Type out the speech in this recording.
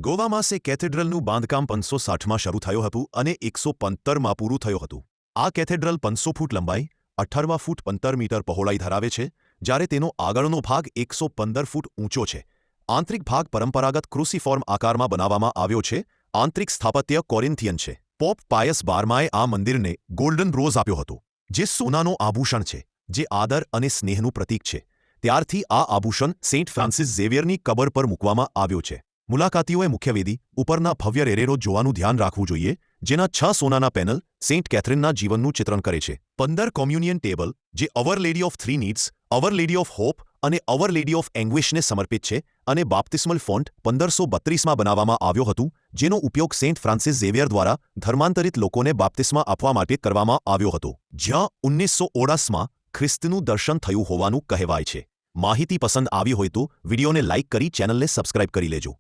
ગોવામાં સે કેથેડ્રલનું બાંધકામ 560માં શરૂ થયું હતું અને 115માં પૂરું થયું હતું. આ કેથેડ્રલ 500 ફૂટ લંબાઈ, 18 ફૂટ 15 મીટર પહોળાઈ ધરાવે છે, જ્યારે તેનો આગળનો ભાગ 115 ફૂટ ઊંચો છે. આંતરિક ભાગ પરંપરાગત ક્રુસિફોર્મ આકારમાં બનાવવામાં આવ્યો છે. આંતરિક સ્થાપત્ય કોરિન્થિયન છે. પોપ પાયસ 12માએ આ મંદિરને ગોલ્ડન રોઝ આપ્યો હતો, જે સોનાનો આભૂષણ છે, જે આદર અને સ્નેહનું પ્રતીક છે. ત્યારથી આ આભૂષણ સેન્ટ ફ્રાન્સિસ ઝેવિયરની કબર પર મૂકવામાં આવ્યો છે. મુલાકાતીઓએ મુખ્યવેદી ઉપરના ભવ્ય રેરેરો જોવાનું ધ્યાન રાખવું જોઈએ, જેના 6 સોનાના પેનલ સેન્ટ કેથરીનના જીવનનું ચિત્રણ કરે છે. 15 કોમ્યુનિયન ટેબલ, જે our lady of three needs, our lady of hope અને અવર લેડી ઓફ એંગ્વિશને સમર્પિત છે, અને બાપ્તિસ્મલ ફોન્ટ 1532માં બનાવવામાં આવ્યો હતું, જેનો ઉપયોગ સેન્ટ ફ્રાન્સિસ ઝેવિયર દ્વારા ધર્માંતરિત લોકોને બાપ્તિસ્મા આપવા માટે કરવામાં આવ્યો હતો, જ્યાં 1919માં ખ્રિસ્તનું દર્શન થયું હોવાનું કહેવાય છે. માહિતી પસંદ આવી હોય તો વિડીયોને લાઇક કરી ચેનલને સબસ્ક્રાઇબ કરી લેજો.